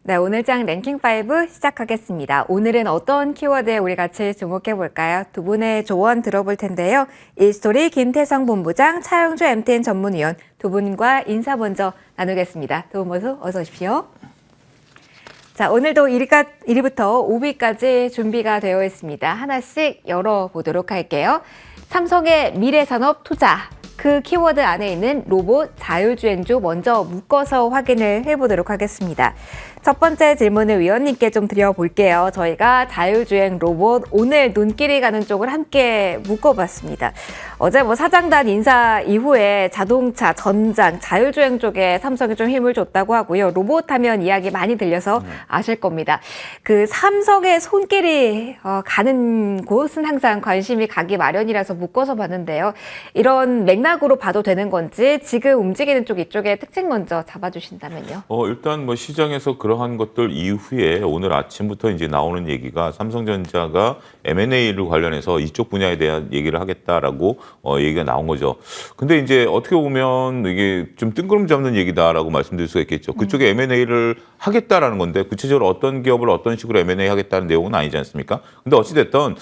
네, 오늘 장 랭킹5 시작하겠습니다. 오늘은 어떤 키워드에 우리 같이 주목해 볼까요? 두 분의 조언 들어볼 텐데요. 일스토리 김태성 본부장, 차영주 MTN 전문위원 두 분과 인사 먼저 나누겠습니다. 두 분 모두 어서 오십시오. 자, 오늘도 1위부터 5위까지 준비가 되어 있습니다. 하나씩 열어보도록 할게요. 삼성의 미래산업 투자. 그 키워드 안에 있는 로봇 자율주행주 먼저 묶어서 확인을 해보도록 하겠습니다. 첫 번째 질문을 위원님께 좀 드려볼게요. 저희가 자율주행 로봇 오늘 눈길이 가는 쪽을 함께 묶어봤습니다. 어제 사장단 인사 이후에 자동차, 전장, 자율주행 쪽에 삼성이 좀 힘을 줬다고 하고요. 로봇 하면 이야기 많이 들려서 아실 겁니다. 그 삼성의 손길이 가는 곳은 항상 관심이 가기 마련이라서 묶어서 봤는데요. 이런 맥락으로 봐도 되는 건지 지금 움직이는 쪽 이쪽의 특징 먼저 잡아주신다면요. 일단 시장에서 그러한 것들 이후에 오늘 아침부터 이제 나오는 얘기가 삼성전자가 M&A를 관련해서 이쪽 분야에 대한 얘기를 하겠다라고 얘기가 나온 거죠. 근데 이제 어떻게 보면 이게 좀 뜬구름 잡는 얘기다라고 말씀드릴 수가 있겠죠. 그쪽에 M&A를 하겠다라는 건데 구체적으로 어떤 기업을 어떤 식으로 M&A 하겠다는 내용은 아니지 않습니까? 근데 어찌됐든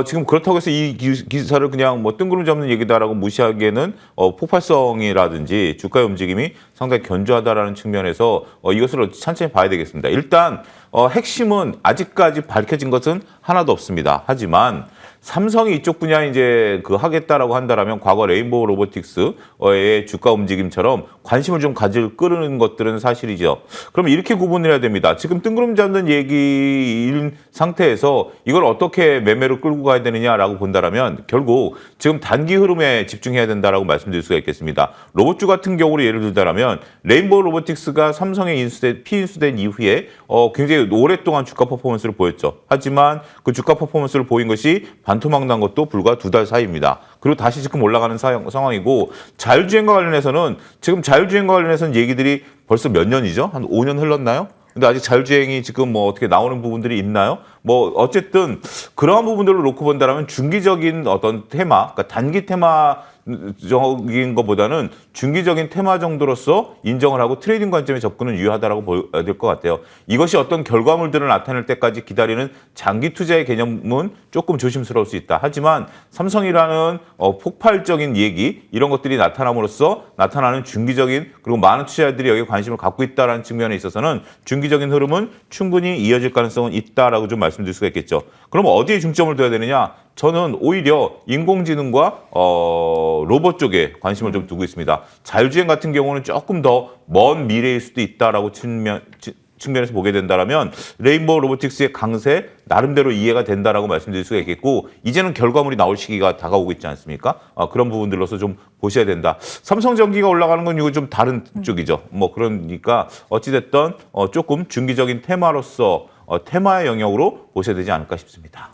지금 그렇다고 해서 이 기사를 그냥 뜬구름 잡는 얘기다라고 무시하기에는 폭발성이라든지 주가의 움직임이 상당히 견조하다라는 측면에서 이것을 천천히 봐야 되겠습니다. 일단 핵심은 아직까지 밝혀진 것은 하나도 없습니다. 하지만 삼성이 이쪽 분야에 이제 하겠다라고 한다라면 과거 레인보우 로보틱스의 주가 움직임처럼 관심을 좀 끌는 것들은 사실이죠. 그럼 이렇게 구분을 해야 됩니다. 지금 뜬구름 잡는 얘기인 상태에서 이걸 어떻게 매매로 끌고 가야 되느냐라고 본다라면 결국 지금 단기 흐름에 집중해야 된다라고 말씀드릴 수가 있겠습니다. 로봇주 같은 경우로 예를 들자면 레인보우 로보틱스가 삼성에 피인수된 이후에 굉장히 오랫동안 주가 퍼포먼스를 보였죠. 하지만 그 주가 퍼포먼스를 보인 것이 반토막 난 것도 불과 2달 사이입니다. 그리고 다시 지금 올라가는 상황이고 자율주행과 관련해서는 지금 자율주행과 관련해서는 얘기들이 벌써 몇 년이죠? 한 5년 흘렀나요? 근데 아직 자율주행이 지금 어떻게 나오는 부분들이 있나요? 어쨌든 그러한 부분들을 놓고 본다면 중기적인 어떤 테마, 그러니까 단기 테마적인 것보다는 중기적인 테마 정도로서 인정을 하고 트레이딩 관점의 접근은 유효하다라고 봐야 될 것 같아요. 이것이 어떤 결과물들을 나타낼 때까지 기다리는 장기 투자의 개념은 조금 조심스러울 수 있다. 하지만 삼성이라는 폭발적인 얘기 이런 것들이 나타남으로써 나타나는 중기적인 그리고 많은 투자자들이 여기에 관심을 갖고 있다는 측면에 있어서는 중기적인 흐름은 충분히 이어질 가능성은 있다라고 좀 말씀드릴 수가 있겠죠. 그럼 어디에 중점을 둬야 되느냐? 저는 오히려 인공지능과 로봇 쪽에 관심을 좀 두고 있습니다. 자율주행 같은 경우는 조금 더 먼 미래일 수도 있다라고 측면에서 보게 된다면 레인보우 로보틱스의 강세 나름대로 이해가 된다라고 말씀드릴 수가 있겠고 이제는 결과물이 나올 시기가 다가오고 있지 않습니까? 그런 부분들로서 좀 보셔야 된다. 삼성전기가 올라가는 건 이거 좀 다른 쪽이죠. 그러니까 어찌됐든 조금 중기적인 테마로서 테마의 영역으로 보셔야 되지 않을까 싶습니다.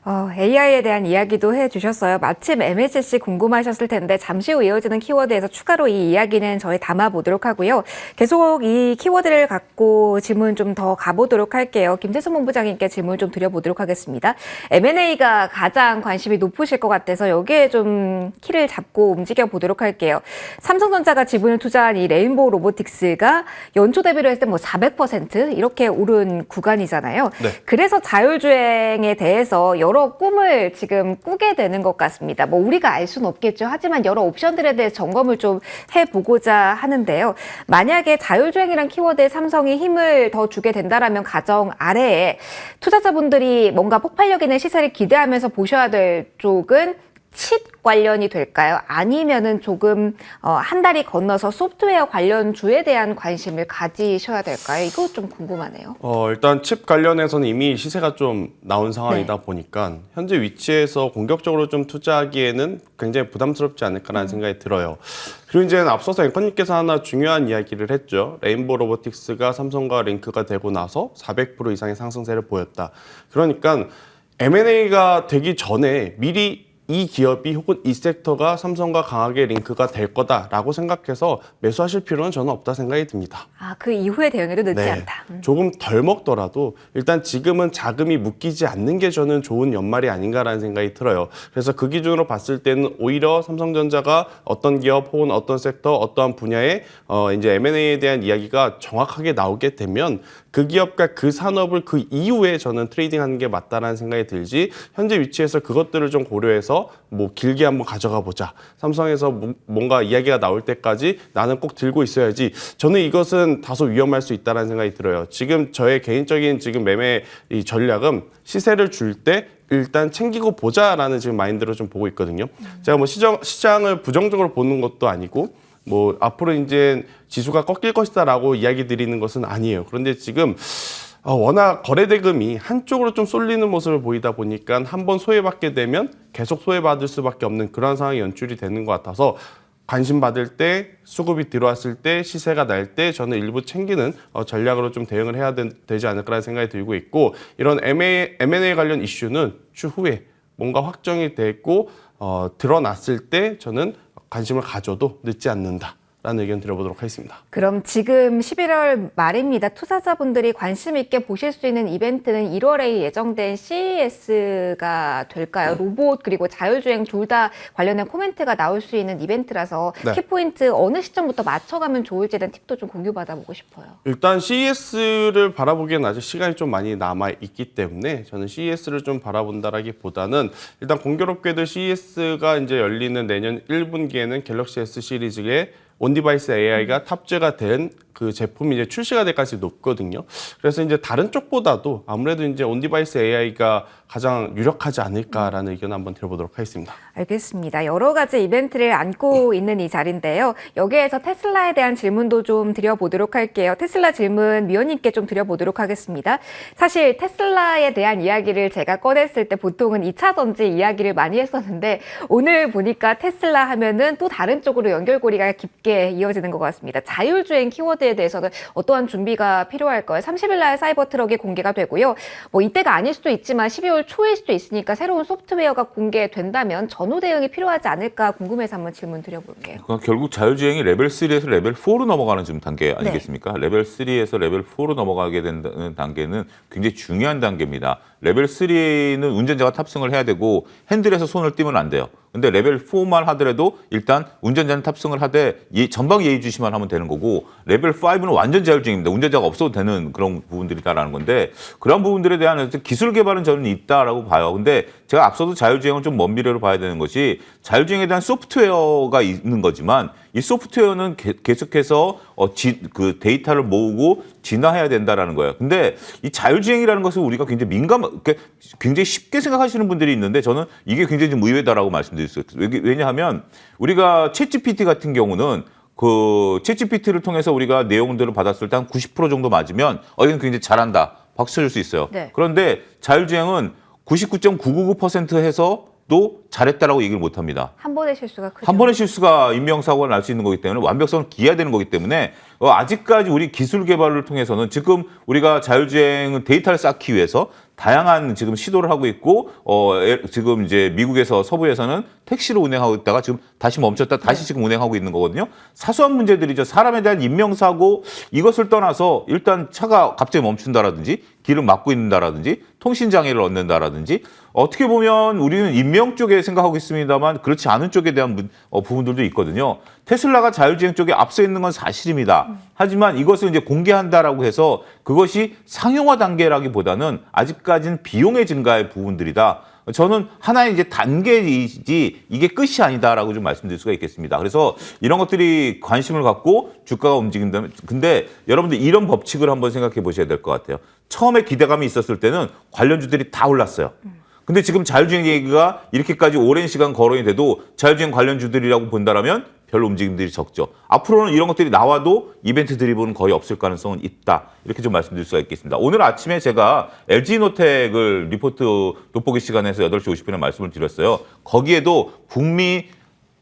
AI에 대한 이야기도 해주셨어요. 마침 MLCC 궁금하셨을 텐데 잠시 후 이어지는 키워드에서 추가로 이 이야기는 저희 담아보도록 하고요. 계속 이 키워드를 갖고 질문 좀 더 가보도록 할게요. 김태성 본부장님께 질문 좀 드려보도록 하겠습니다. M&A가 가장 관심이 높으실 것 같아서 여기에 좀 키를 잡고 움직여 보도록 할게요. 삼성전자가 지분을 투자한 이 레인보우 로보틱스가 연초 대비로 했을 때 400% 이렇게 오른 구간이잖아요. 네. 그래서 자율주행에 대해서 여러 꿈을 지금 꾸게 되는 것 같습니다. 우리가 알 수는 없겠죠. 하지만 여러 옵션들에 대해 점검을 좀 해보고자 하는데요. 만약에 자율주행이란 키워드에 삼성이 힘을 더 주게 된다라면 가정 아래에 투자자분들이 뭔가 폭발력 있는 시세를 기대하면서 보셔야 될 쪽은 칩 관련이 될까요? 아니면은 조금 한 달이 건너서 소프트웨어 관련 주에 대한 관심을 가지셔야 될까요? 이거 좀 궁금하네요. 일단 칩 관련해서는 이미 시세가 좀 나온 상황이다 보니까 현재 위치에서 공격적으로 좀 투자하기에는 굉장히 부담스럽지 않을까라는 생각이 들어요. 그리고 이제 앞서서 앵커님께서 하나 중요한 이야기를 했죠. 레인보우 로보틱스가 삼성과 링크가 되고 나서 400% 이상의 상승세를 보였다. 그러니까 M&A가 되기 전에 미리 이 기업이 혹은 이 섹터가 삼성과 강하게 링크가 될 거다라고 생각해서 매수하실 필요는 저는 없다 생각이 듭니다. 그 이후에 대응해도 늦지 네. 않다. 조금 덜 먹더라도 일단 지금은 자금이 묶이지 않는 게 저는 좋은 연말이 아닌가라는 생각이 들어요. 그래서 그 기준으로 봤을 때는 오히려 삼성전자가 어떤 기업 혹은 어떤 섹터, 어떠한 분야에 이제 M&A에 대한 이야기가 정확하게 나오게 되면 그 기업과 그 산업을 그 이후에 저는 트레이딩하는 게 맞다라는 생각이 들지 현재 위치에서 그것들을 좀 고려해서 뭐 길게 한번 가져가 보자. 삼성에서 뭔가 이야기가 나올 때까지 나는 꼭 들고 있어야지. 저는 이것은 다소 위험할 수 있다는 생각이 들어요. 지금 저의 개인적인 지금 매매 이 전략은 시세를 줄 때 일단 챙기고 보자라는 지금 마인드로 좀 보고 있거든요. 제가 뭐 시장을 부정적으로 보는 것도 아니고 뭐 앞으로 이제 지수가 꺾일 것이다라고 이야기 드리는 것은 아니에요. 그런데 지금 워낙 거래 대금이 한쪽으로 좀 쏠리는 모습을 보이다 보니까 한번 소외받게 되면 계속 소외받을 수밖에 없는 그런 상황이 연출이 되는 것 같아서 관심 받을 때 수급이 들어왔을 때 시세가 날 때 저는 일부 챙기는 전략으로 좀 대응을 해야 되지 않을까라는 생각이 들고 있고 이런 M&A 관련 이슈는 추후에 뭔가 확정이 됐고 드러났을 때 저는 관심을 가져도 늦지 않는다라는 의견 드려보도록 하겠습니다. 그럼 지금 11월 말입니다. 투자자분들이 관심 있게 보실 수 있는 이벤트는 1월에 예정된 CES가 될까요? 로봇 그리고 자율주행 둘 다 관련된 코멘트가 나올 수 있는 이벤트라서 네. 키포인트 어느 시점부터 맞춰가면 좋을지에 대한 팁도 좀 공유받아보고 싶어요. 일단 CES를 바라보기엔 아직 시간이 좀 많이 남아있기 때문에 저는 CES를 좀 바라본다라기보다는 일단 공교롭게도 CES가 이제 열리는 내년 1분기에는 갤럭시 S 시리즈의 온디바이스 AI가 탑재가 된 그 제품이 이제 출시가 될 가능성이 높거든요. 그래서 이제 다른 쪽보다도 아무래도 이제 온디바이스 AI가 가장 유력하지 않을까라는 의견을 한번 들어보도록 하겠습니다. 알겠습니다. 여러 가지 이벤트를 안고 있는 이 자리인데요. 여기에서 테슬라에 대한 질문도 좀 드려보도록 할게요. 테슬라 질문 위원님께 좀 드려보도록 하겠습니다. 사실 테슬라에 대한 이야기를 제가 꺼냈을 때 보통은 2차 전지 이야기를 많이 했었는데 오늘 보니까 테슬라 하면은 또 다른 쪽으로 연결고리가 깊게 이어지는 것 같습니다. 자율주행 키워드에 대해서는 어떠한 준비가 필요할까요? 30일 날 사이버 트럭이 공개가 되고요. 뭐 이때가 아닐 수도 있지만 12월 초일 수도 있으니까 새로운 소프트웨어가 공개된다면 전후 대응이 필요하지 않을까 궁금해서 한번 질문 드려볼게요. 그러니까 결국 자율주행이 레벨 3에서 레벨 4로 넘어가는 지금 단계 아니겠습니까? 네. 레벨 3에서 레벨 4로 넘어가게 된다는 단계는 굉장히 중요한 단계입니다. 레벨 3는 운전자가 탑승을 해야 되고 핸들에서 손을 떼면 안 돼요. 근데 레벨 4만 하더라도 일단 운전자는 탑승을 하되 전방 예의주시만 하면 되는 거고 레벨 5는 완전 자율주행입니다. 운전자가 없어도 되는 그런 부분들이다라는 건데 그런 부분들에 대한 기술 개발은 저는 있다라고 봐요. 근데 제가 앞서도 자율주행을 좀 먼 미래로 봐야 되는 것이 자율주행에 대한 소프트웨어가 있는 거지만 이 소프트웨어는 계속해서 그 데이터를 모으고 진화해야 된다라는 거예요. 근데 이 자율주행이라는 것을 우리가 굉장히 쉽게 생각하시는 분들이 있는데 저는 이게 굉장히 좀 의외다라고 말씀드릴 수 있어요. 왜냐하면 우리가 챗GPT 같은 경우는 그 챗GPT를 통해서 우리가 내용들을 받았을 때 한 90% 정도 맞으면 이건 굉장히 잘한다. 박수 칠 수 있어요. 네. 그런데 자율주행은 99.999% 해서 도 잘했다라고 얘기를 못합니다. 한 번의 실수가 크죠. 한 번의 실수가 인명사고가 날 수 있는 거기 때문에 완벽성을 기해야 되는 거기 때문에 아직까지 우리 기술 개발을 통해서는 지금 우리가 자율주행은 데이터를 쌓기 위해서 다양한 지금 시도를 하고 있고 지금 이제 미국에서 서부에서는 택시를 운행하고 있다가 지금 다시 멈췄다 다시 지금 운행하고 있는 거거든요. 사소한 문제들이죠. 사람에 대한 인명사고 이것을 떠나서 일단 차가 갑자기 멈춘다라든지 길을 막고 있는다라든지 통신장애를 얻는다라든지 어떻게 보면 우리는 인명 쪽에 생각하고 있습니다만 그렇지 않은 쪽에 대한 부분들도 있거든요. 테슬라가 자율주행 쪽에 앞서 있는 건 사실입니다. 하지만 이것을 이제 공개한다라고 해서 그것이 상용화 단계라기보다는 아직까지는 비용의 증가의 부분들이다. 저는 하나의 이제 단계이지 이게 끝이 아니다라고 좀 말씀드릴 수가 있겠습니다. 그래서 이런 것들이 관심을 갖고 주가가 움직인다면 근데 여러분들 이런 법칙을 한번 생각해 보셔야 될 것 같아요. 처음에 기대감이 있었을 때는 관련주들이 다 올랐어요. 근데 지금 자율주행 얘기가 이렇게까지 오랜 시간 거론이 돼도 자율주행 관련주들이라고 본다라면 별로 움직임들이 적죠. 앞으로는 이런 것들이 나와도 이벤트 드리블은 거의 없을 가능성은 있다. 이렇게 좀 말씀드릴 수가 있겠습니다. 오늘 아침에 제가 LG노텍을 리포트 돋보기 시간에서 8시 50분에 말씀을 드렸어요. 거기에도 북미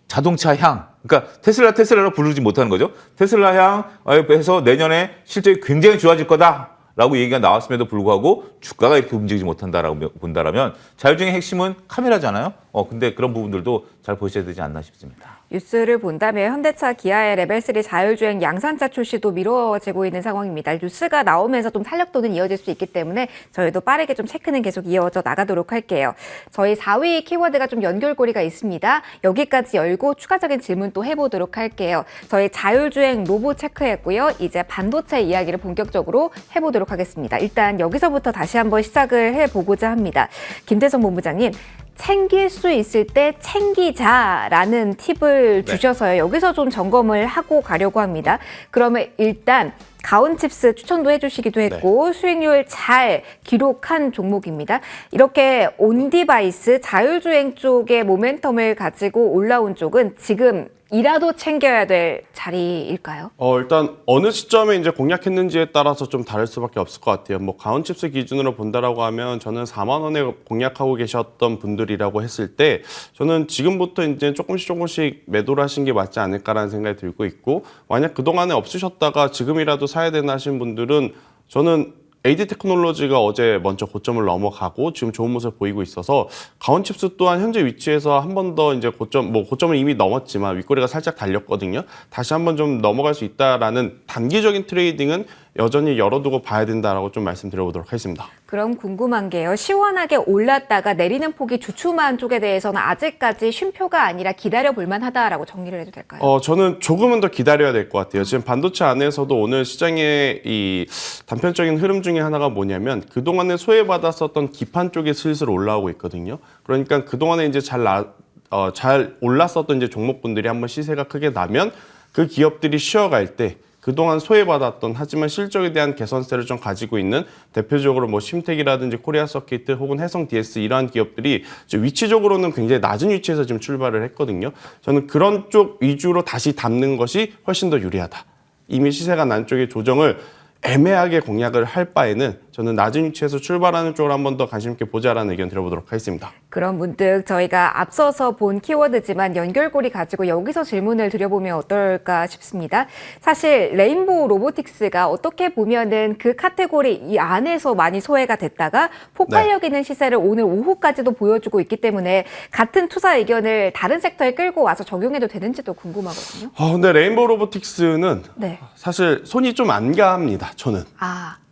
자동차 향, 그러니까 테슬라로 부르지 못하는 거죠. 테슬라 향에서 내년에 실적이 굉장히 좋아질 거다. 라고 얘기가 나왔음에도 불구하고 주가가 이렇게 움직이지 못한다라고 본다라면 자율주행의 핵심은 카메라잖아요. 근데 그런 부분들도 잘 보셔야 되지 않나 싶습니다. 뉴스를 본다면 현대차, 기아의 레벨3 자율주행 양산차 출시도 미뤄지고 있는 상황입니다. 뉴스가 나오면서 좀 탄력도는 이어질 수 있기 때문에 저희도 빠르게 좀 체크는 계속 이어져 나가도록 할게요. 저희 4위 키워드가 좀 연결고리가 있습니다. 여기까지 열고 추가적인 질문 또 해보도록 할게요. 저희 자율주행 로봇 체크했고요. 이제 반도체 이야기를 본격적으로 해보도록 하겠습니다. 일단 여기서부터 다시 한번 시작을 해보고자 합니다. 김태성 본부장님. 챙길 수 있을 때 챙기자라는 팁을 주셔서요. 여기서 좀 점검을 하고 가려고 합니다. 그러면 일단 가온칩스 추천도 해주시기도 했고 수익률 잘 기록한 종목입니다. 이렇게 온디바이스 자율주행 쪽의 모멘텀을 가지고 올라온 쪽은 지금 이라도 챙겨야 될 자리일까요? 일단 어느 시점에 이제 공략했는지에 따라서 좀 다를 수밖에 없을 것 같아요. 뭐 가온칩스 기준으로 본다라고 하면 저는 4만 원에 공략하고 계셨던 분들이라고 했을 때 저는 지금부터 이제 조금씩 매도를 하신 게 맞지 않을까라는 생각이 들고 있고 만약 그동안에 없으셨다가 지금이라도 사야 되나 하신 분들은 저는 AD 테크놀로지가 어제 먼저 고점을 넘어가고 지금 좋은 모습을 보이고 있어서 가온칩스 또한 현재 위치에서 한 번 더 이제 고점을 이미 넘었지만 윗꼬리가 살짝 달렸거든요. 다시 한번 좀 넘어갈 수 있다라는 단기적인 트레이딩은 여전히 열어두고 봐야 된다라고 좀 말씀드려보도록 하겠습니다. 그럼 궁금한 게요. 시원하게 올랐다가 내리는 폭이 주춤한 쪽에 대해서는 아직까지 쉼표가 아니라 기다려볼 만하다라고 정리를 해도 될까요? 저는 조금은 더 기다려야 될 것 같아요. 지금 반도체 안에서도 오늘 시장의 이 단편적인 흐름 중에 하나가 뭐냐면 그동안에 소외받았었던 기판 쪽에 슬슬 올라오고 있거든요. 그러니까 그동안에 이제 잘 올랐었던 이제 종목분들이 한번 시세가 크게 나면 그 기업들이 쉬어갈 때 그동안 소외받았던 하지만 실적에 대한 개선세를 좀 가지고 있는 대표적으로 뭐 심텍이라든지 코리아 서킷 혹은 해성 DS 이러한 기업들이 위치적으로는 굉장히 낮은 위치에서 지금 출발을 했거든요. 저는 그런 쪽 위주로 다시 담는 것이 훨씬 더 유리하다. 이미 시세가 난 쪽의 조정을 애매하게 공략을 할 바에는 저는 낮은 위치에서 출발하는 쪽으로 한 번 더 관심 있게 보자라는 의견 드려보도록 하겠습니다. 그럼 문득 저희가 앞서서 본 키워드지만 연결고리 가지고 여기서 질문을 드려보면 어떨까 싶습니다. 사실 레인보우 로보틱스가 어떻게 보면은 그 카테고리 이 안에서 많이 소외가 됐다가 폭발력 있는 시세를 오늘 오후까지도 보여주고 있기 때문에 같은 투자 의견을 다른 섹터에 끌고 와서 적용해도 되는지도 궁금하거든요. 근데 레인보우 로보틱스는 네. 사실 손이 좀 안 갑니다. 저는.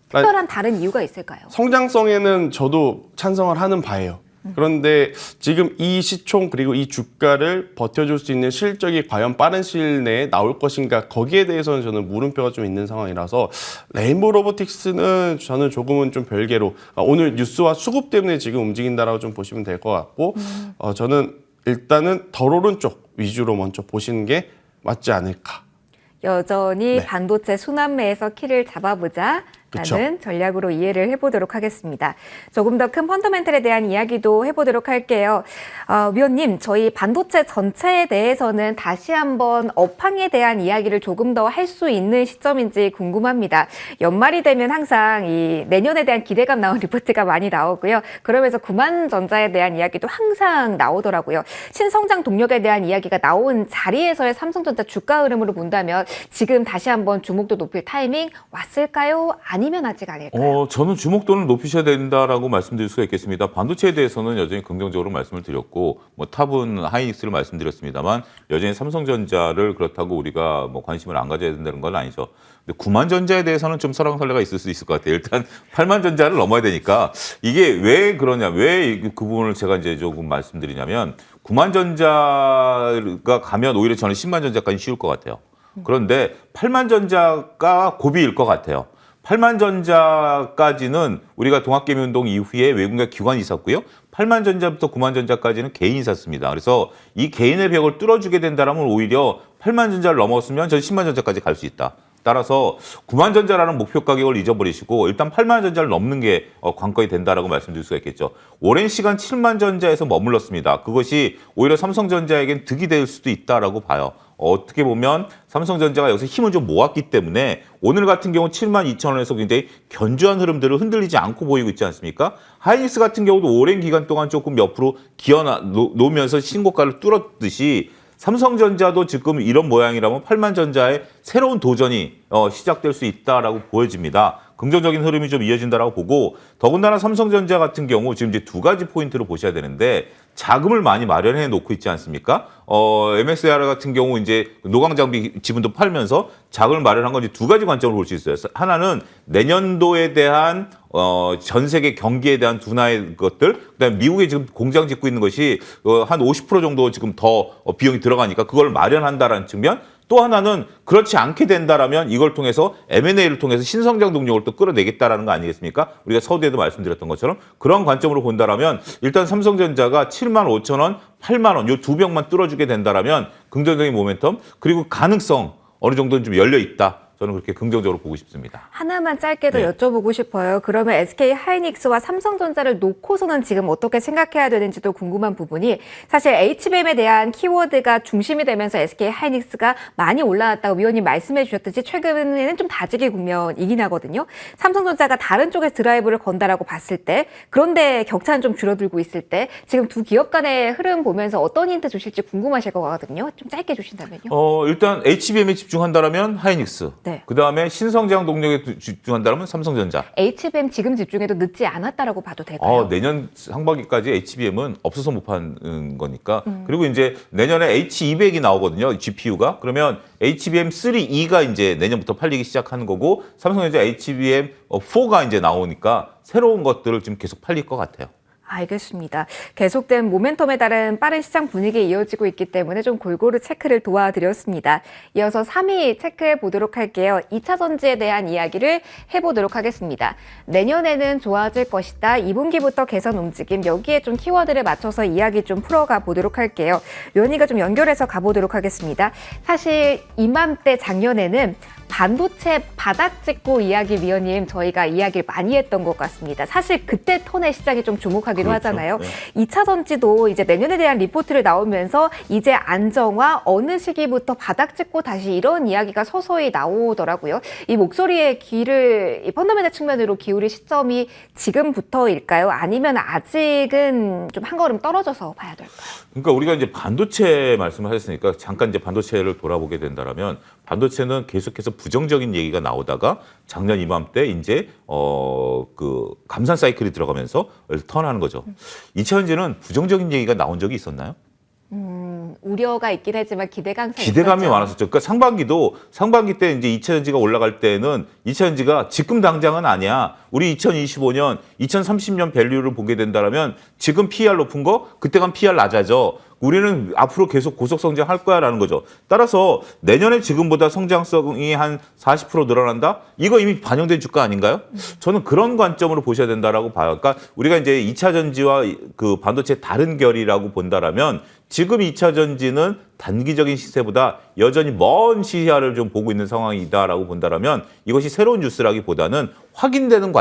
특별한 다른 이유가 있을까요? 성장성에는 저도 찬성을 하는 바예요. 그런데 지금 이 시총 그리고 이 주가를 버텨줄 수 있는 실적이 과연 빠른 시일 내에 나올 것인가 거기에 대해서는 저는 물음표가 좀 있는 상황이라서 레인보우 로보틱스는 저는 조금은 좀 별개로 오늘 뉴스와 수급 때문에 지금 움직인다라고 좀 보시면 될 것 같고 저는 일단은 덜 오른 쪽 위주로 먼저 보시는 게 맞지 않을까. 여전히 반도체 순환매에서 키를 잡아보자. 라는 전략으로 이해를 해보도록 하겠습니다. 조금 더 큰 펀더멘털에 대한 이야기도 해보도록 할게요. 위원님, 저희 반도체 전체에 대해서는 다시 한번 업황에 대한 이야기를 조금 더 할 수 있는 시점인지 궁금합니다. 연말이 되면 항상 이 내년에 대한 기대감 나온 리포트가 많이 나오고요. 그러면서 구만전자에 대한 이야기도 항상 나오더라고요. 신성장 동력에 대한 이야기가 나온 자리에서의 삼성전자 주가 흐름으로 본다면 지금 다시 한번 주목도 높일 타이밍 왔을까요? 아니면 아직 아닐까요? 저는 주목도는 높이셔야 된다라고 말씀드릴 수가 있겠습니다. 반도체에 대해서는 여전히 긍정적으로 말씀을 드렸고, 뭐 탑은 하이닉스를 말씀드렸습니다만 여전히 삼성전자를 그렇다고 우리가 뭐 관심을 안 가져야 된다는 건 아니죠. 근데 구만전자에 대해서는 좀 설왕설래가 있을 수 있을 것 같아요. 일단 8만전자를 넘어야 되니까 이게 왜 그러냐, 왜 그 부분을 제가 이제 조금 말씀드리냐면 9만전자가 가면 오히려 저는 10만전자까지 쉬울 것 같아요. 그런데 8만전자가 고비일 것 같아요. 8만전자까지는 우리가 동학개미운동 이후에 외국인과 기관이 있었고요. 8만전자부터 9만전자까지는 개인이 샀습니다. 그래서 이 개인의 벽을 뚫어주게 된다면 오히려 8만전자를 넘었으면 전 10만전자까지 갈 수 있다. 따라서 9만전자라는 목표 가격을 잊어버리시고 일단 8만전자를 넘는 게 관건이 된다라고 말씀드릴 수가 있겠죠. 오랜 시간 7만전자에서 머물렀습니다. 그것이 오히려 삼성전자에겐 득이 될 수도 있다라고 봐요. 어떻게 보면 삼성전자가 여기서 힘을 좀 모았기 때문에 오늘 같은 경우 72,000원에서 굉장히 견조한 흐름들을 흔들리지 않고 보이고 있지 않습니까? 하이닉스 같은 경우도 오랜 기간 동안 조금 옆으로 기어 놓으면서 신고가를 뚫었듯이 삼성전자도 지금 이런 모양이라면 8만전자의 새로운 도전이 시작될 수 있다라고 보여집니다. 긍정적인 흐름이 좀 이어진다라고 보고 더군다나 삼성전자 같은 경우 지금 이제 두 가지 포인트를 보셔야 되는데 자금을 많이 마련해 놓고 있지 않습니까? MSR 같은 경우 이제 노광 장비 지분도 팔면서 자금을 마련한 건 이제 두 가지 관점으로 볼 수 있어요. 하나는 내년도에 대한 전 세계 경기에 대한 둔화의 것들, 그다음에 미국에 지금 공장 짓고 있는 것이 한 50% 정도 지금 더 비용이 들어가니까 그걸 마련한다라는 측면. 또 하나는 그렇지 않게 된다라면 이걸 통해서 M&A를 통해서 신성장 동력을 또 끌어내겠다라는 거 아니겠습니까? 우리가 서두에도 말씀드렸던 것처럼 그런 관점으로 본다라면 일단 삼성전자가 7만 5천 원, 8만 원 요 두 벽만 뚫어주게 된다라면 긍정적인 모멘텀 그리고 가능성 어느 정도는 좀 열려 있다. 저는 그렇게 긍정적으로 보고 싶습니다. 하나만 짧게 더 네. 여쭤보고 싶어요. 그러면 SK 하이닉스와 삼성전자를 놓고서는 지금 어떻게 생각해야 되는지도 궁금한 부분이 사실 HBM에 대한 키워드가 중심이 되면서 SK 하이닉스가 많이 올라왔다고 위원님 말씀해 주셨듯이 최근에는 좀 다지기 국면이긴 하거든요. 삼성전자가 다른 쪽에 드라이브를 건다라고 봤을 때 그런데 격차는 좀 줄어들고 있을 때 지금 두 기업 간의 흐름 보면서 어떤 힌트 주실지 궁금하실 거거든요. 좀 짧게 주신다면요. 일단 HBM에 집중한다라면 하이닉스. 네. 그다음에 신성장 동력에 집중한다면 삼성전자. HBM 지금 집중해도 늦지 않았다라고 봐도 될까요? 내년 상반기까지 HBM은 없어서 못 파는 거니까. 그리고 이제 내년에 H200이 나오거든요. GPU가. 그러면 HBM3E가 이제 내년부터 팔리기 시작하는 거고 삼성전자 HBM4가 이제 나오니까 새로운 것들을 지금 계속 팔릴 것 같아요. 알겠습니다. 계속된 모멘텀에 따른 빠른 시장 분위기 이어지고 있기 때문에 좀 골고루 체크를 도와드렸습니다. 이어서 3위 체크해 보도록 할게요. 2차 전지에 대한 이야기를 해보도록 하겠습니다. 내년에는 좋아질 것이다. 2분기부터 개선 움직임 여기에 좀 키워드를 맞춰서 이야기 좀 풀어가 보도록 할게요. 위원이가 좀 연결해서 가보도록 하겠습니다. 사실 이맘때 작년에는 반도체 바닥 찍고 이야기 위원님 저희가 이야기를 많이 했던 것 같습니다. 사실 그때 턴의 시장이 좀 주목하기도 그렇죠. 하잖아요. 네. 2차 전지도 이제 내년에 대한 리포트를 나오면서 이제 안정화 어느 시기부터 바닥 찍고 다시 이런 이야기가 서서히 나오더라고요. 이 목소리에 귀를 이 펀더멘탈 측면으로 기울일 시점이 지금부터일까요? 아니면 아직은 좀 한 걸음 떨어져서 봐야 될까요? 그러니까 우리가 이제 반도체 말씀을 하셨으니까 잠깐 이제 반도체를 돌아보게 된다라면 반도체는 계속해서 부정적인 얘기가 나오다가 작년 이맘때 이제 그 감산 사이클이 들어가면서 턴하는 거죠. 2차 전지는 부정적인 얘기가 나온 적이 있었나요? 우려가 있긴 하지만 기대감이 기대감이 있었죠. 많았었죠. 그러니까 상반기 때 이제 2차 전지가 올라갈 때는 2차 전지가 지금 당장은 아니야. 우리 2025년, 2030년 밸류를 보게 된다면 지금 PER 높은 거 그때 가면 PER 낮아져. 우리는 앞으로 계속 고속 성장할 거야라는 거죠. 따라서 내년에 지금보다 성장성이 한 40% 늘어난다? 이거 이미 반영된 주가 아닌가요? 저는 그런 관점으로 보셔야 된다라고 봐요. 그러니까 우리가 이제 2차 전지와 그 반도체 다른 결이라고 본다라면 지금 2차 전지는 단기적인 시세보다 여전히 먼 시야를 좀 보고 있는 상황이다라고 본다라면 이것이 새로운 뉴스라기보다는 확인되는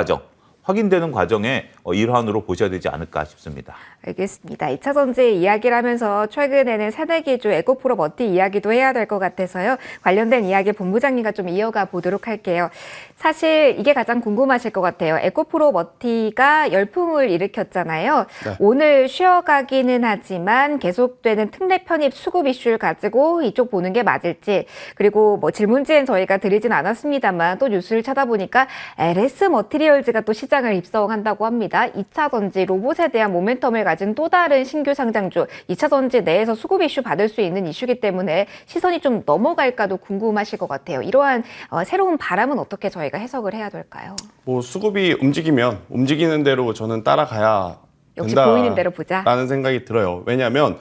과정의 일환으로 보셔야 되지 않을까 싶습니다. 알겠습니다. 2차 전지 이야기를 하면서 최근에는 새내기주 에코프로 머티 이야기도 해야 될 것 같아서요. 관련된 이야기 본부장님과 좀 이어가 보도록 할게요. 사실 이게 가장 궁금하실 것 같아요. 에코프로 머티가 열풍을 일으켰잖아요. 네. 오늘 쉬어가기는 하지만 계속되는 특례 편입 수급 이슈를 가지고 이쪽 보는 게 맞을지 그리고 뭐 질문지엔 저희가 드리진 않았습니다만 또 뉴스를 찾아보니까 LS 머티리얼즈가 또 시장을 입성한다고 합니다. 2차 전지 로봇에 대한 모멘텀을 가진 또 다른 신규 상장주 2차 전지 내에서 수급 이슈 받을 수 있는 이슈이기 때문에 시선이 좀 넘어갈까도 궁금하실 것 같아요. 이러한 새로운 바람은 어떻게 저희가 해석을 해야 될까요? 뭐 수급이 움직이면 움직이는 대로 저는 따라가야 역시 된다. 보이는 대로 보자. 라는 생각이 들어요. 왜냐하면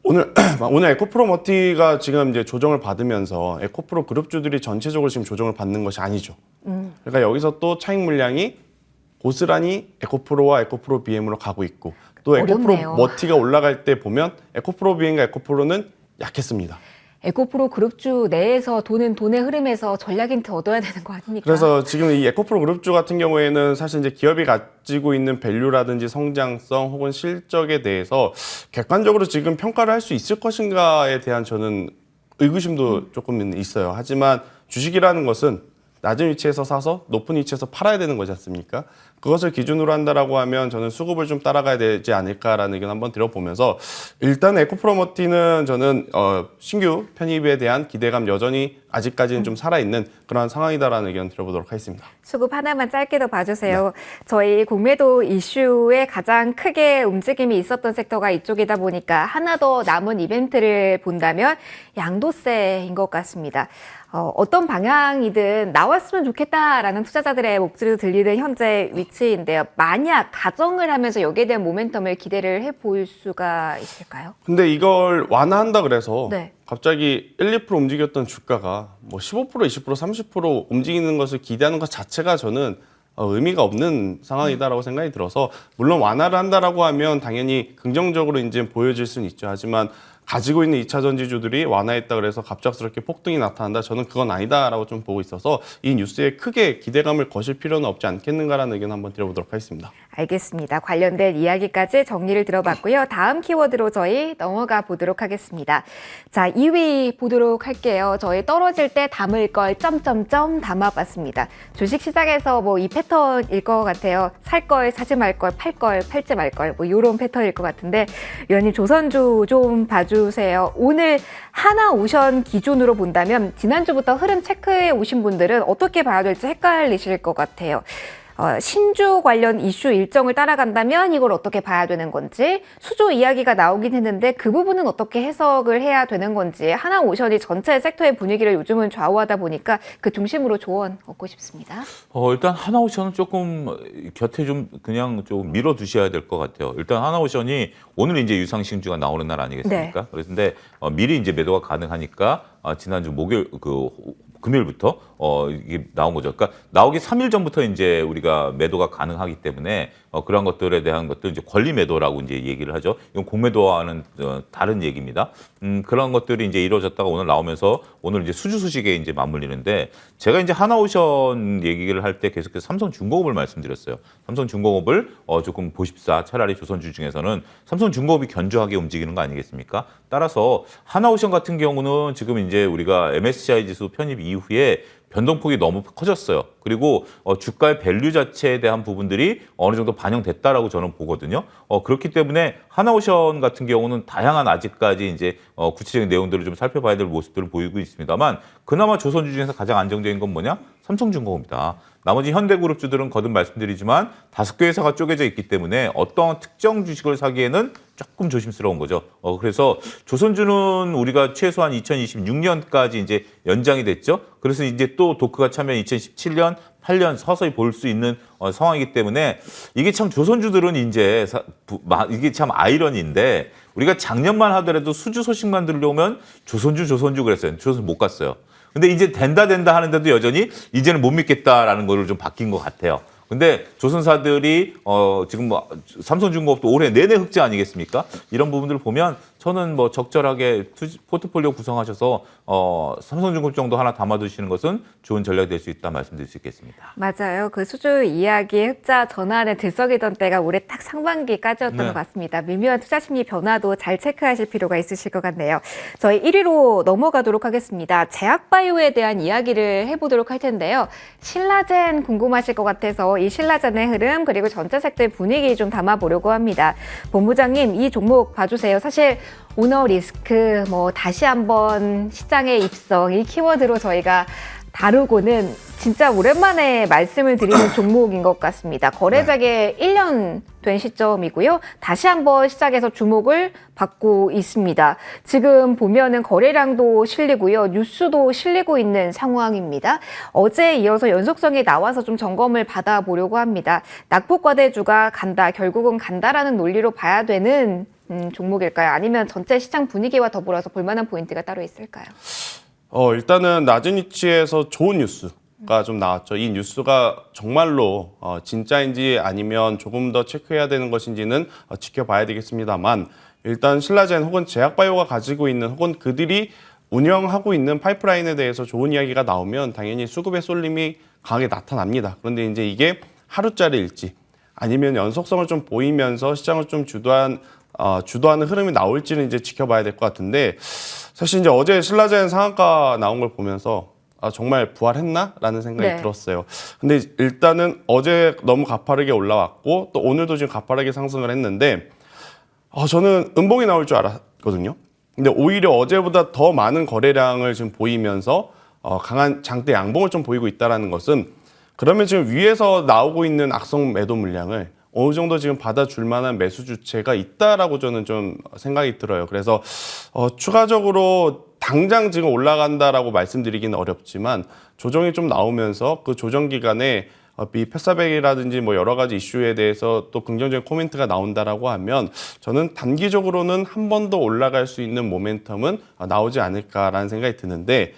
오늘 에코프로 머티가 지금 이제 조정을 받으면서 에코프로 그룹주들이 전체적으로 지금 조정을 받는 것이 아니죠. 그러니까 여기서 또 차익 물량이 고스란히 에코프로와 에코프로 BM으로 가고 있고 또 에코프로 어렵네요. 머티가 올라갈 때 보면 에코프로 BM과 에코프로는 약했습니다. 에코프로 그룹주 내에서 돈의 흐름에서 전략 힌트 얻어야 되는 거 아닙니까? 그래서 지금 이 에코프로 그룹주 같은 경우에는 사실 이제 기업이 가지고 있는 밸류라든지 성장성 혹은 실적에 대해서 객관적으로 지금 평가를 할 수 있을 것인가에 대한 저는 의구심도 조금 있어요. 하지만 주식이라는 것은 낮은 위치에서 사서 높은 위치에서 팔아야 되는 거지 않습니까? 그것을 기준으로 한다라고 하면 저는 수급을 좀 따라가야 되지 않을까라는 의견 한번 드려보면서 일단 에코프로머티는 저는 신규 편입에 대한 기대감 여전히 아직까지는 좀 살아있는 그런 상황이다라는 의견 드려보도록 하겠습니다. 수급 하나만 짧게 더 봐주세요. 저희 공매도 이슈에 가장 크게 움직임이 있었던 섹터가 이쪽이다 보니까 하나 더 남은 이벤트를 본다면 양도세인 것 같습니다. 어떤 방향이든 나왔으면 좋겠다라는 투자자들의 목소리도 들리는 현재 위치인데요. 만약 가정을 하면서 여기에 대한 모멘텀을 기대를 해볼 수가 있을까요? 근데 이걸 완화한다 그래서 네. 갑자기 1, 2% 움직였던 주가가 뭐 15%, 20%, 30% 움직이는 것을 기대하는 것 자체가 저는 의미가 없는 상황이다라고 생각이 들어서 물론 완화를 한다라고 하면 당연히 긍정적으로 이제 보여질 수는 있죠. 하지만 가지고 있는 2차 전지주들이 완화했다 그래서 갑작스럽게 폭등이 나타난다. 저는 그건 아니다라고 좀 보고 있어서 이 뉴스에 크게 기대감을 거실 필요는 없지 않겠는가라는 의견 한번 드려보도록 하겠습니다. 알겠습니다. 관련된 이야기까지 정리를 들어봤고요. 다음 키워드로 저희 넘어가 보도록 하겠습니다. 자, 2위 보도록 할게요. 저희 떨어질 때 담을 걸 점점점 담아봤습니다. 주식시장에서 뭐 이 패턴일 것 같아요. 살 걸, 사지 말 걸, 팔 걸, 팔지 말 걸, 뭐 이런 패턴일 것 같은데 위원님 조선주 좀 봐주세요. 오늘 하나오션 기준으로 본다면 지난주부터 흐름 체크해 오신 분들은 어떻게 봐야 될지 헷갈리실 것 같아요. 신주 관련 이슈 일정을 따라간다면 이걸 어떻게 봐야 되는 건지, 수조 이야기가 나오긴 했는데 그 부분은 어떻게 해석을 해야 되는 건지, 하나오션이 전체 섹터의 분위기를 요즘은 좌우하다 보니까 그 중심으로 조언 얻고 싶습니다. 일단 하나오션은 조금 곁에 좀 그냥 좀 밀어두셔야 될 것 같아요. 일단 하나오션이 오늘 이제 유상신주가 나오는 날 아니겠습니까? 네. 그런데 미리 이제 매도가 가능하니까 지난주 목요일 금요일부터 이게 나온 거죠. 그러니까 나오기 3일 전부터 이제 우리가 매도가 가능하기 때문에 그런 것들에 대한 것들 이제 권리 매도라고 이제 얘기를 하죠. 이건 공매도와는 다른 얘기입니다. 그런 것들이 이제 이루어졌다가 오늘 나오면서 오늘 이제 수주 소식에 이제 맞물리는데 제가 이제 하나오션 얘기를 할 때 계속해서 삼성중공업을 말씀드렸어요. 삼성중공업을 조금 보십사. 차라리 조선주 중에서는 삼성중공업이 견조하게 움직이는 거 아니겠습니까? 따라서 하나오션 같은 경우는 지금 이제 우리가 MSCI 지수 편입 이후에 변동폭이 너무 커졌어요. 그리고 주가의 밸류 자체에 대한 부분들이 어느 정도 반영됐다라고 저는 보거든요. 그렇기 때문에 하나오션 같은 경우는 다양한 아직까지 이제 구체적인 내용들을 좀 살펴봐야 될 모습들을 보이고 있습니다만 그나마 조선주 중에서 가장 안정적인 건 뭐냐? 삼성중공업이다. 나머지 현대그룹주들은 거듭 말씀드리지만 5개 회사가 쪼개져 있기 때문에 어떤 특정 주식을 사기에는 조금 조심스러운 거죠. 그래서 조선주는 우리가 최소한 2026년까지 이제 연장이 됐죠. 그래서 이제 또 도크가 참여한 2017년, 8년 서서히 볼 수 있는 상황이기 때문에 이게 참 조선주들은 이제 이게 참 아이러니인데 우리가 작년만 하더라도 수주 소식만 들려오면 조선주 그랬어요. 조선주 못 갔어요. 근데 이제 된다 하는데도 여전히 이제는 못 믿겠다라는 거를 좀 바뀐 것 같아요. 근데 조선사들이 지금 뭐 삼성중공업도 올해 내내 흑자 아니겠습니까? 이런 부분들을 보면 저는 뭐 적절하게 포트폴리오 구성하셔서 삼성중공업 정도 하나 담아두시는 것은 좋은 전략이 될 수 있다 말씀드릴 수 있겠습니다. 맞아요. 그 수주 이야기의 흑자 전환에 들썩이던 때가 올해 딱 상반기까지였던 네. 것 같습니다. 미묘한 투자 심리 변화도 잘 체크하실 필요가 있으실 것 같네요. 저희 1위로 넘어가도록 하겠습니다. 제약바이오에 대한 이야기를 해보도록 할 텐데요. 신라젠 궁금하실 것 같아서 이 신라젠의 흐름 그리고 전체 섹터의 분위기 좀 담아보려고 합니다. 본부장님 이 종목 봐주세요. 사실 오너 리스크, 뭐 다시 한번 시장에 입성 이 키워드로 저희가 다루고는 진짜 오랜만에 말씀을 드리는 종목인 것 같습니다. 거래작에 1년 된 시점이고요. 다시 한번 시작해서 주목을 받고 있습니다. 지금 보면은 거래량도 실리고요. 뉴스도 실리고 있는 상황입니다. 어제에 이어서 연속성이 나와서 좀 점검을 받아보려고 합니다. 낙폭과대주가 간다, 결국은 간다라는 논리로 봐야 되는 종목일까요? 아니면 전체 시장 분위기와 더불어서 볼만한 포인트가 따로 있을까요? 일단은 낮은 위치에서 좋은 뉴스가 좀 나왔죠. 이 뉴스가 정말로 진짜인지 아니면 조금 더 체크해야 되는 것인지는 지켜봐야 되겠습니다만 일단 신라젠 혹은 제약바이오가 가지고 있는 혹은 그들이 운영하고 있는 파이프라인에 대해서 좋은 이야기가 나오면 당연히 수급의 쏠림이 강하게 나타납니다. 그런데 이제 이게 하루짜리일지 아니면 연속성을 좀 보이면서 시장을 좀 주도하는 흐름이 나올지는 이제 지켜봐야 될 것 같은데 사실 이제 어제 신라젠 상한가 나온 걸 보면서 정말 부활했나라는 생각이 네. 들었어요. 근데 일단은 어제 너무 가파르게 올라왔고 또 오늘도 지금 가파르게 상승을 했는데 저는 음봉이 나올 줄 알았거든요. 근데 오히려 어제보다 더 많은 거래량을 지금 보이면서 강한 장대 양봉을 좀 보이고 있다는 것은 그러면 지금 위에서 나오고 있는 악성 매도 물량을 어느 정도 지금 받아줄 만한 매수 주체가 있다라고 저는 좀 생각이 들어요. 그래서 추가적으로 당장 지금 올라간다라고 말씀드리기는 어렵지만 조정이 좀 나오면서 그 조정 기간에 이 패스백이라든지 뭐 여러 가지 이슈에 대해서 또 긍정적인 코멘트가 나온다라고 하면 저는 단기적으로는 한 번 더 올라갈 수 있는 모멘텀은 나오지 않을까라는 생각이 드는데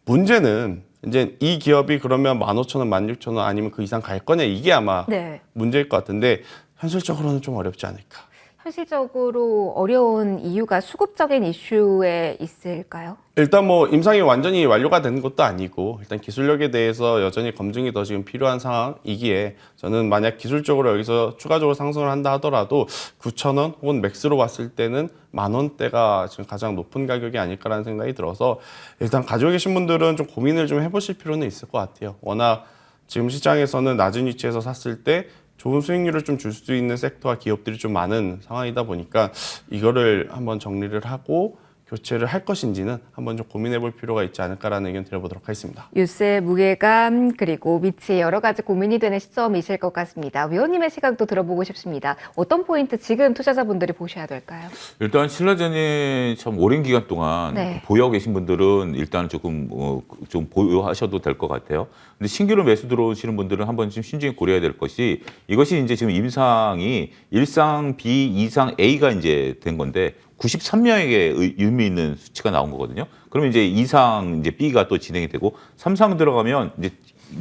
문제는 이제 이 기업이 그러면 15,000원, 16,000원 아니면 그 이상 갈 거냐 이게 아마 네. 문제일 것 같은데 현실적으로는 좀 어렵지 않을까. 현실적으로 어려운 이유가 수급적인 이슈에 있을까요? 일단 뭐 임상이 완전히 완료가 된 것도 아니고 일단 기술력에 대해서 여전히 검증이 더 지금 필요한 상황이기에 저는 만약 기술적으로 여기서 추가적으로 상승을 한다 하더라도 9,000원 혹은 맥스로 봤을 때는 10,000원대가 지금 가장 높은 가격이 아닐까라는 생각이 들어서 일단 가지고 계신 분들은 좀 고민을 좀 해보실 필요는 있을 것 같아요. 워낙 지금 시장에서는 낮은 위치에서 샀을 때 좋은 수익률을 좀 줄 수 있는 섹터와 기업들이 좀 많은 상황이다 보니까 이거를 한번 정리를 하고 교체를 할 것인지는 한번 좀 고민해 볼 필요가 있지 않을까라는 의견 드려보도록 하겠습니다. 뉴스의 무게감 그리고 위치 여러 가지 고민이 되는 시점이실 것 같습니다. 위원님의 시각도 들어보고 싶습니다. 어떤 포인트 지금 투자자분들이 보셔야 될까요? 일단 신라젠이 참 오랜 기간 동안 네. 보유하고 계신 분들은 일단 조금 좀 보유하셔도 될 것 같아요. 근데 신규로 매수 들어오시는 분들은 한번 좀 신중히 고려해야 될 것이 이것이 이제 지금 임상이 1상 B, 2상 A가 이제 된 건데 93명에게 의미 있는 수치가 나온 거거든요. 그러면 이제 2상 이제 B가 또 진행이 되고 3상 들어가면 이제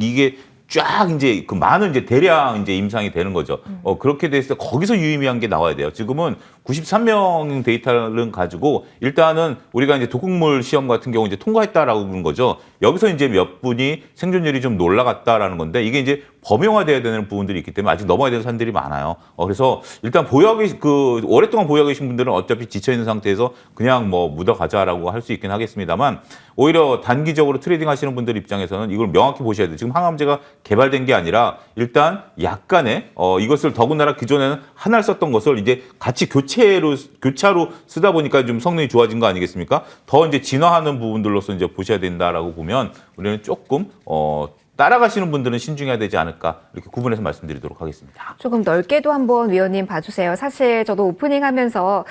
이게 쫙 이제 그 많은 이제 대량 이제 임상이 되는 거죠. 그렇게 돼서 거기서 유의미한 게 나와야 돼요. 지금은 93명 데이터를 가지고 일단은 우리가 이제 독극물 시험 같은 경우 이제 통과했다라고 그러는 거죠. 여기서 이제 몇 분이 생존율이 좀 올라갔다라는 건데 이게 이제 범용화돼야 되는 부분들이 있기 때문에 아직 넘어야 되는 산들이 많아요. 그래서 일단 보유하고 오랫동안 보유하고 계신 분들은 어차피 지쳐 있는 상태에서 그냥 뭐 묻어가자라고 할 수 있긴 하겠습니다만 오히려 단기적으로 트레이딩 하시는 분들 입장에서는 이걸 명확히 보셔야 돼요. 지금 항암제가 개발된 게 아니라 일단 약간의 이것을 더군다나 기존에는 하나를 썼던 것을 이제 같이 교차로 쓰다 보니까 좀 성능이 좋아진 거 아니겠습니까? 더 이제 진화하는 부분들로서 이제 보셔야 된다라고 보면 우리는 조금 따라가시는 분들은 신중해야 되지 않을까 이렇게 구분해서 말씀드리도록 하겠습니다. 조금 넓게도 한번 위원님 봐주세요. 사실 저도 오프닝 하면서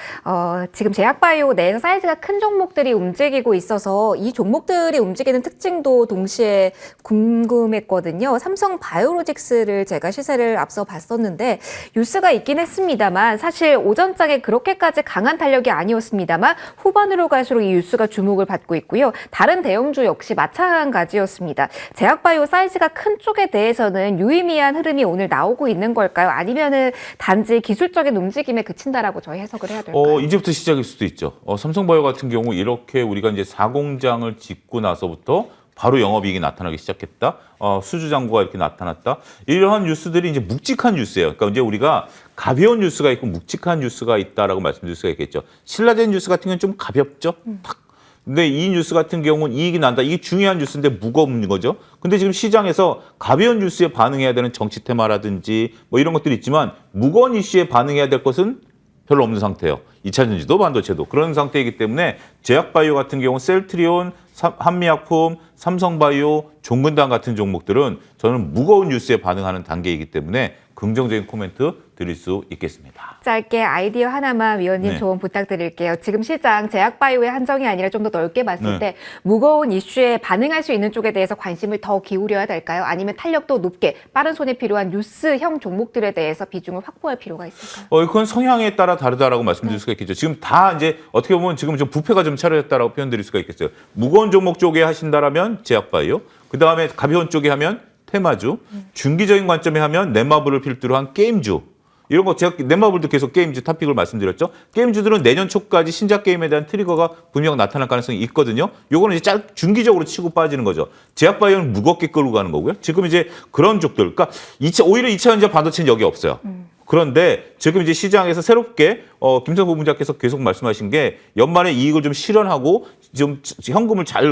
지금 제약바이오 내에서 사이즈가 큰 종목들이 움직이고 있어서 이 종목들이 움직이는 특징도 동시에 궁금했거든요. 삼성바이오로직스를 제가 시세를 앞서 봤었는데 뉴스가 있긴 했습니다만 사실 오전장에 그렇게까지 강한 탄력이 아니었습니다만 후반으로 갈수록 이 뉴스가 주목을 받고 있고요. 다른 대형주 역시 마찬가지였습니다. 제약바이오 사이즈가 큰 쪽에 대해서는 유의미한 흐름이 오늘 나오고 있는 걸까요? 아니면은 단지 기술적인 움직임에 그친다라고 저희 해석을 해야 될까요? 이제부터 시작일 수도 있죠. 삼성바이오 같은 경우 이렇게 우리가 이제 4공장을 짓고 나서부터 바로 영업이익이 나타나기 시작했다. 수주 잔고가 이렇게 나타났다. 이러한 뉴스들이 이제 묵직한 뉴스예요. 그러니까 이제 우리가 가벼운 뉴스가 있고 묵직한 뉴스가 있다라고 말씀드릴 수가 있겠죠. 신라젠 뉴스 같은 경우는 좀 가볍죠. 근데 이 뉴스 같은 경우는 이익이 난다. 이게 중요한 뉴스인데 무거운 거죠. 근데 지금 시장에서 가벼운 뉴스에 반응해야 되는 정치 테마라든지 뭐 이런 것들이 있지만 무거운 이슈에 반응해야 될 것은 별로 없는 상태예요. 2차 전지도 반도체도 그런 상태이기 때문에 제약바이오 같은 경우 셀트리온, 한미약품, 삼성바이오, 종근당 같은 종목들은 저는 무거운 뉴스에 반응하는 단계이기 때문에 긍정적인 코멘트 드릴 수 있겠습니다. 짧게 아이디어 하나만 위원님 네. 조언 부탁드릴게요. 지금 시장 제약바이오의 한정이 아니라 좀 더 넓게 봤을 네. 때 무거운 이슈에 반응할 수 있는 쪽에 대해서 관심을 더 기울여야 될까요? 아니면 탄력도 높게 빠른 손에 필요한 뉴스형 종목들에 대해서 비중을 확보할 필요가 있을까요? 그건 성향에 따라 다르다라고 말씀드릴 수가 있겠죠. 지금 다 이제 어떻게 보면 지금 좀 부패가 좀 차려졌다라고 표현드릴 수가 있겠어요. 무거운 종목 쪽에 하신다라면 제약바이오, 그 다음에 가벼운 쪽에 하면 테마주, 중기적인 관점에 하면 넷마블을 필두로 한 게임주. 이런 거 제가 넷마블도 계속 게임주 토픽을 말씀드렸죠. 게임주들은 내년 초까지 신작 게임에 대한 트리거가 분명 나타날 가능성이 있거든요. 요거는 이제 중기적으로 치고 빠지는 거죠. 제약바이오는 무겁게 끌고 가는 거고요. 지금 이제 그런 쪽들, 그러니까 오히려 2차 전지 반도체는 여기 없어요. 그런데 지금 이제 시장에서 새롭게 김성 본부장께서 계속 말씀하신 게 연말에 이익을 좀 실현하고 좀 현금을 잘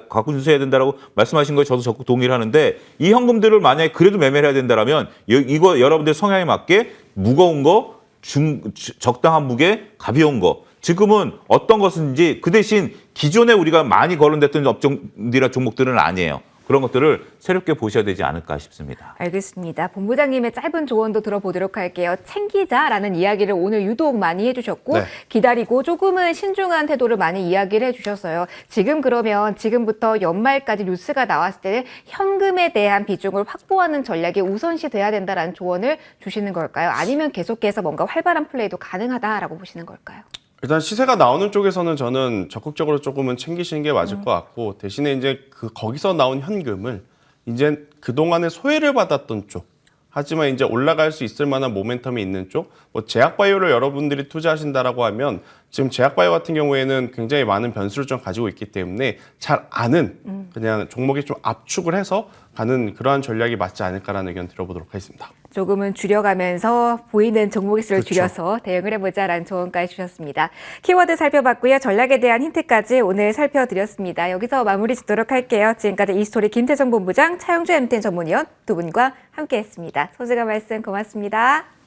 갖고 준수해야 된다라고 말씀하신 거에 저도 적극 동의를 하는데 이 현금들을 만약에 그래도 매매를 해야 된다라면 이거 여러분들 성향에 맞게 무거운 거, 적당한 무게, 가벼운 거. 지금은 어떤 것인지 그 대신 기존에 우리가 많이 거론됐던 업종들이나 종목들은 아니에요. 그런 것들을 새롭게 보셔야 되지 않을까 싶습니다. 알겠습니다. 본부장님의 짧은 조언도 들어보도록 할게요. 챙기자라는 이야기를 오늘 유독 많이 해주셨고 네. 기다리고 조금은 신중한 태도를 많이 이야기를 해주셨어요. 지금 그러면 지금부터 연말까지 뉴스가 나왔을 때는 현금에 대한 비중을 확보하는 전략이 우선시 돼야 된다라는 조언을 주시는 걸까요? 아니면 계속해서 뭔가 활발한 플레이도 가능하다라고 보시는 걸까요? 일단 시세가 나오는 쪽에서는 저는 적극적으로 조금은 챙기시는 게 맞을 것 같고 대신에 이제 거기서 나온 현금을 이제 그동안에 소외를 받았던 쪽 하지만 이제 올라갈 수 있을 만한 모멘텀이 있는 쪽, 뭐 제약바이오를 여러분들이 투자하신다라고 하면 지금 제약바이오 같은 경우에는 굉장히 많은 변수를 좀 가지고 있기 때문에 잘 아는 그냥 종목이 좀 압축을 해서 가는 그러한 전략이 맞지 않을까라는 의견 들어보도록 하겠습니다. 조금은 줄여가면서 보이는 종목의 수를 그렇죠. 줄여서 대응을 해보자라는 조언까지 주셨습니다. 키워드 살펴봤고요. 전략에 대한 힌트까지 오늘 살펴드렸습니다. 여기서 마무리 짓도록 할게요. 지금까지 이스토리 김태성 본부장, 차영주 MTN 전문위원 두 분과 함께했습니다. 소중한 말씀 고맙습니다.